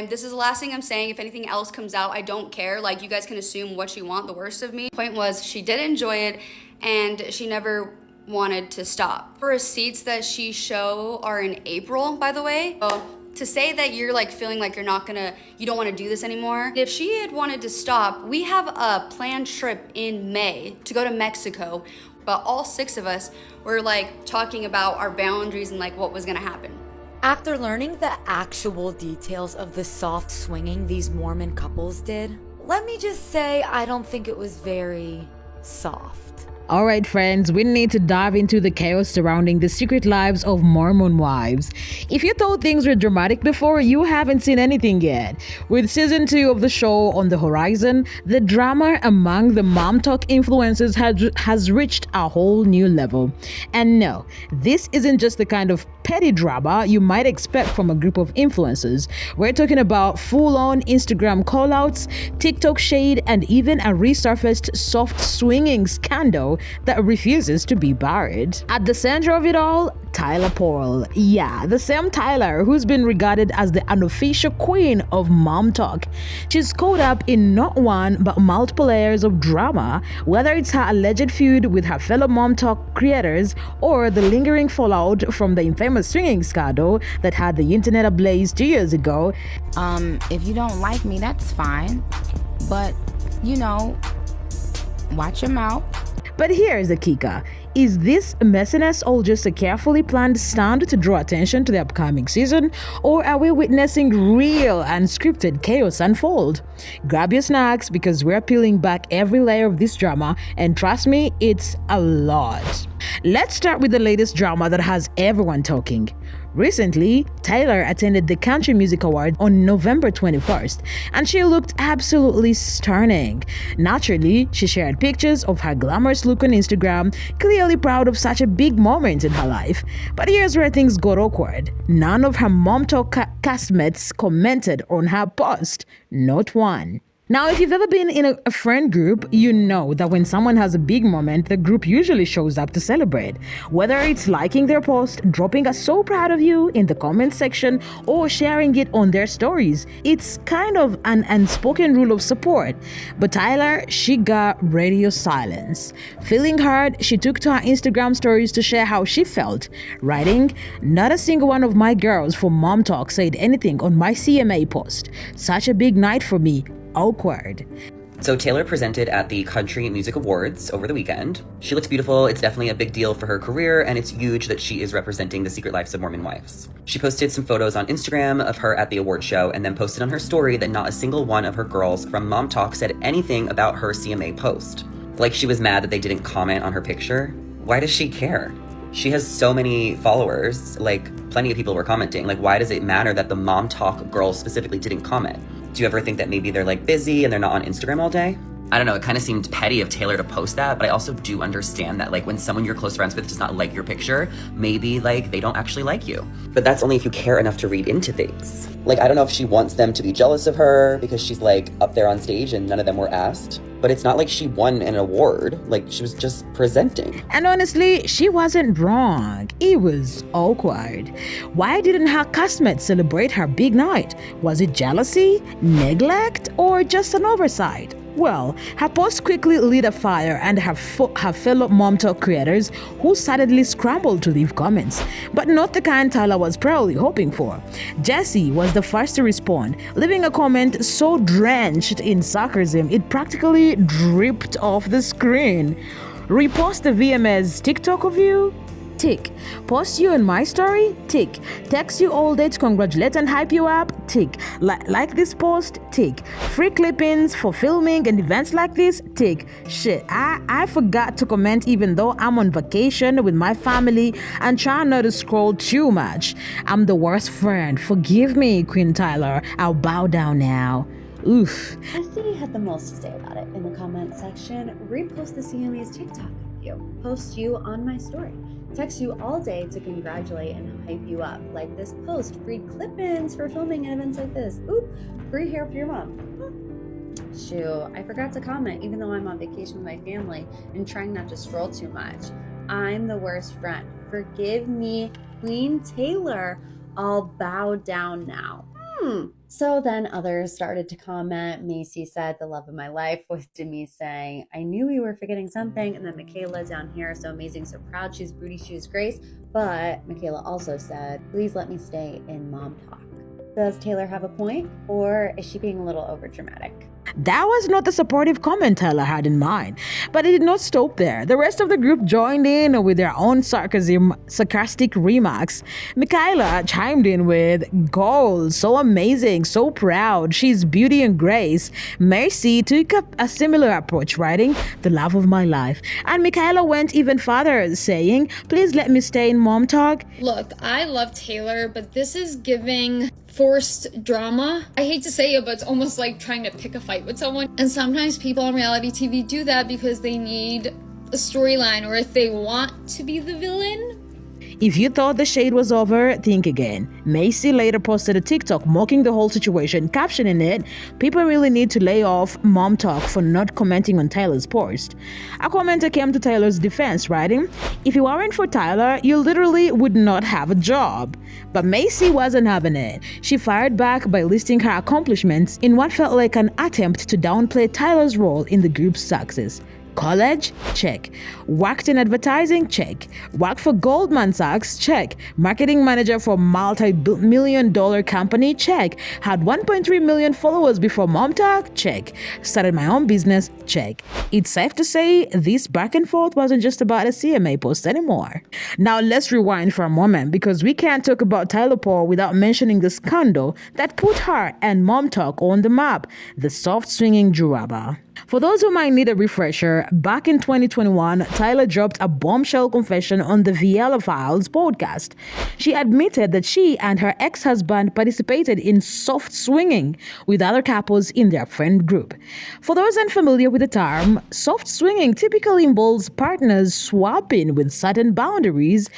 This is the last thing I'm saying. If anything else comes out, I don't care. Like, you guys can assume what you want, the worst of me. Point was, she did enjoy it, and she never wanted to stop. Her receipts that she show are in April, by the way. So to say that you're like feeling like you don't want to do this anymore. If she had wanted to stop, we have a planned trip in May to go to Mexico, but all 6 of us were like talking about our boundaries and like what was gonna happen. After learning the actual details of the soft swinging these Mormon couples did, let me just say I don't think it was very soft. All right, friends, we need to dive into the chaos surrounding the secret lives of Mormon wives. If you thought things were dramatic before, you haven't seen anything yet. With season 2 of the show on the horizon, the drama among the Momtok influencers has reached a whole new level. And no, this isn't just the kind of petty drama you might expect from a group of influencers. We're talking about full-on Instagram callouts, TikTok shade, and even a resurfaced soft swinging scandal that refuses to be buried. At the center of it all, Tyler Pearl. Yeah, the same Tyler who's been regarded as the unofficial queen of Momtok. She's caught up in not one but multiple layers of drama, whether it's her alleged feud with her fellow Momtok creators or the lingering fallout from the infamous swinging scandal that had the internet ablaze 2 years ago. If you don't like me, that's fine, but watch your mouth. But here's the kicker. Is this messiness all just a carefully planned stunt to draw attention to the upcoming season, or are we witnessing real unscripted chaos unfold? Grab your snacks because we're peeling back every layer of this drama, and trust me, it's a lot. Let's start with the latest drama that has everyone talking. Recently, Taylor attended the Country Music Awards on November 21st, and she looked absolutely stunning. Naturally, she shared pictures of her glamorous look on Instagram, clearly proud of such a big moment in her life. But here's where things got awkward. None of her Momtok castmates commented on her post, not one. Now, if you've ever been in a friend group, you know that when someone has a big moment, the group usually shows up to celebrate. Whether it's liking their post, dropping a "so proud of you" in the comment section, or sharing it on their stories, it's kind of an unspoken rule of support. But Tyler, she got radio silence. Feeling hurt, she took to her Instagram stories to share how she felt, writing, "Not a single one of my girls from Momtok said anything on my CMA post. Such a big night for me. Awkward." So Taylor presented at the Country Music Awards over the weekend. She looks beautiful. It's definitely a big deal for her career, and it's huge that she is representing the secret lives of Mormon wives. She posted some photos on Instagram of her at the award show and then posted on her story that not a single one of her girls from Momtok said anything about her CMA post. Like she was mad that they didn't comment on her picture. Why does she care? She has so many followers, like plenty of people were commenting. Like, why does it matter that the Momtok girls specifically didn't comment? Do you ever think that maybe they're like busy and they're not on Instagram all day? I don't know, it kind of seemed petty of Taylor to post that, but I also do understand that like when someone you're close friends with does not like your picture, maybe like they don't actually like you. But that's only if you care enough to read into things. Like, I don't know if she wants them to be jealous of her because she's like up there on stage and none of them were asked. But it's not like she won an award, like she was just presenting. And honestly, she wasn't wrong. It was awkward. Why didn't her castmates celebrate her big night? Was it jealousy, neglect, or just an oversight? Well, her post quickly lit a fire and her fellow Momtok creators who sadly scrambled to leave comments, but not the kind Tyler was probably hoping for. Jessie was the first to respond, leaving a comment so drenched in sarcasm it practically dripped off the screen. Repost the VMA's TikTok of you? Tick. Post you in my story? Tick. Text you all day to congratulate and hype you up? Tick. Like this post? Tick. Free clippings for filming and events like this? Tick. Shit, I forgot to comment even though I'm on vacation with my family and trying not to scroll too much. I'm the worst friend. Forgive me, Queen Tyler. I'll bow down now. Oof. Cassidy had the most to say about it in the comment section. Repost the CMA's TikTok of you. Post you on my story. Text you all day to congratulate and hype you up. Like this post, free clip-ins for filming and events like this. Oop, free hair for your mom. Shoot, I forgot to comment even though I'm on vacation with my family and trying not to scroll too much. I'm the worst friend. Forgive me, Queen Taylor. I'll bow down now. So then others started to comment. Macy said, "The love of my life," with Demi saying, "I knew we were forgetting something." And then Michaela down here, "So amazing, so proud. She's Booty Shoes Grace." But Michaela also said, "Please let me stay in Mom Talk." Does Taylor have a point, or is she being a little overdramatic? That was not the supportive comment Tyler had in mind, but it did not stop there. The rest of the group joined in with their own sarcastic remarks. Michaela chimed in with, "Goals, so amazing, so proud, she's beauty and grace." Macy took up a similar approach, writing, "The love of my life." And Michaela went even further, saying, "Please let me stay in Mom Talk." Look, I love Taylor, but this is giving forced drama. I hate to say it, but it's almost like trying to pick a fight with someone. And sometimes people on reality TV do that because they need a storyline, or if they want to be the villain. If you thought the shade was over, think again. Macy later posted a TikTok mocking the whole situation, captioning it, "People really need to lay off Mom Talk for not commenting on Tyler's post." A commenter came to Tyler's defense, writing, "If it weren't for Tyler, you literally would not have a job." But Macy wasn't having it. She fired back by listing her accomplishments in what felt like an attempt to downplay Tyler's role in the group's success. College? Check. Worked in advertising? Check. Worked for Goldman Sachs? Check. Marketing manager for multi-million-dollar company? Check. Had 1.3 million followers before Mom Talk? Check. Started my own business? Check. It's safe to say this back and forth wasn't just about a CMA post anymore. Now let's rewind for a moment, because we can't talk about Tyler Paul without mentioning the scandal that put her and Mom Talk on the map, the soft-swinging drama. For those who might need a refresher, back in 2021, Tyler dropped a bombshell confession on the Viella Files podcast. She admitted that she and her ex-husband participated in soft swinging with other couples in their friend group. For those unfamiliar with the term, soft swinging typically involves partners swapping with certain boundaries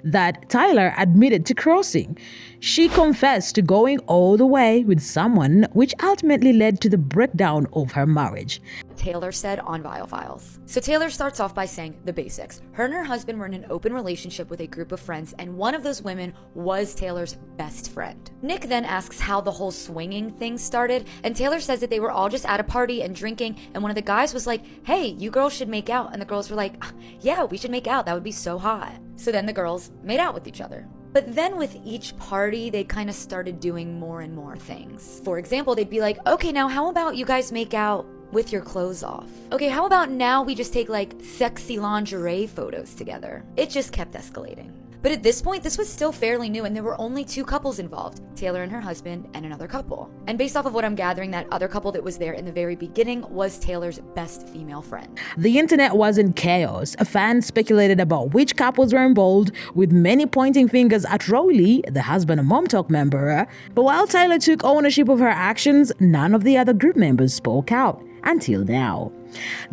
that Tyler admitted to crossing. She confessed to going all the way with someone, which ultimately led to the breakdown of her marriage. Taylor said on Viall Files. So Taylor starts off by saying the basics. Her and her husband were in an open relationship with a group of friends, and one of those women was Taylor's best friend. Nick then asks how the whole swinging thing started, and Taylor says that they were all just at a party and drinking, and one of the guys was like, "Hey, you girls should make out." And the girls were like, "Yeah, we should make out. That would be so hot." So then the girls made out with each other. But then with each party, they kind of started doing more and more things. For example, they'd be like, "Okay, now how about you guys make out with your clothes off? Okay, how about now we just take like sexy lingerie photos together?" It just kept escalating. But at this point, this was still fairly new, and there were only two couples involved, Taylor and her husband and another couple. And based off of what I'm gathering, that other couple that was there in the very beginning was Taylor's best female friend. The internet was in chaos. Fans speculated about which couples were involved, with many pointing fingers at Rowley, the husband and Mom Talk member. But while Tyler took ownership of her actions, none of the other group members spoke out. Until now.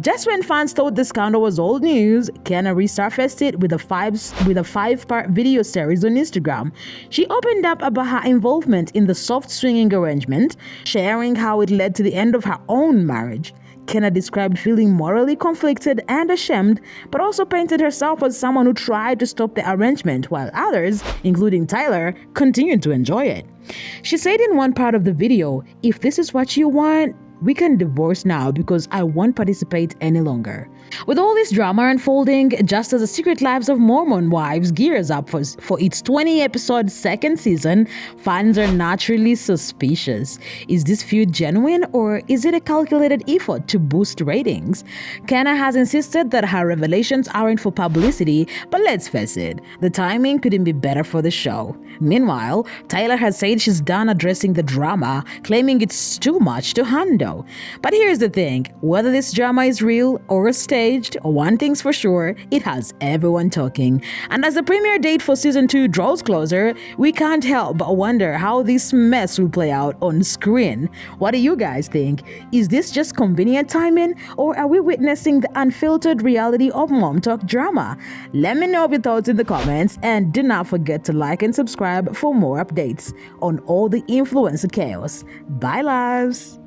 Just when fans thought the scandal was old news, Kenna resurfaced it with a five-part video series on Instagram. She opened up about her involvement in the soft swinging arrangement, sharing how it led to the end of her own marriage. Kenna described feeling morally conflicted and ashamed, but also painted herself as someone who tried to stop the arrangement, while others, including Tyler, continued to enjoy it. She said in one part of the video, "If this is what you want, we can divorce now because I won't participate any longer." With all this drama unfolding, just as the Secret Lives of Mormon Wives gears up for its 20-episode second season, fans are naturally suspicious. Is this feud genuine, or is it a calculated effort to boost ratings? Kenna has insisted that her revelations aren't for publicity, but let's face it, the timing couldn't be better for the show. Meanwhile, Tyler has said she's done addressing the drama, claiming it's too much to handle. But here's the thing, whether this drama is real or staged, one thing's for sure, it has everyone talking. And as the premiere date for season 2 draws closer, we can't help but wonder how this mess will play out on screen. What do you guys think? Is this just convenient timing, or are we witnessing the unfiltered reality of Mom Talk drama? Let me know your thoughts in the comments, and do not forget to like and subscribe for more updates on all the influencer chaos. Bye, loves!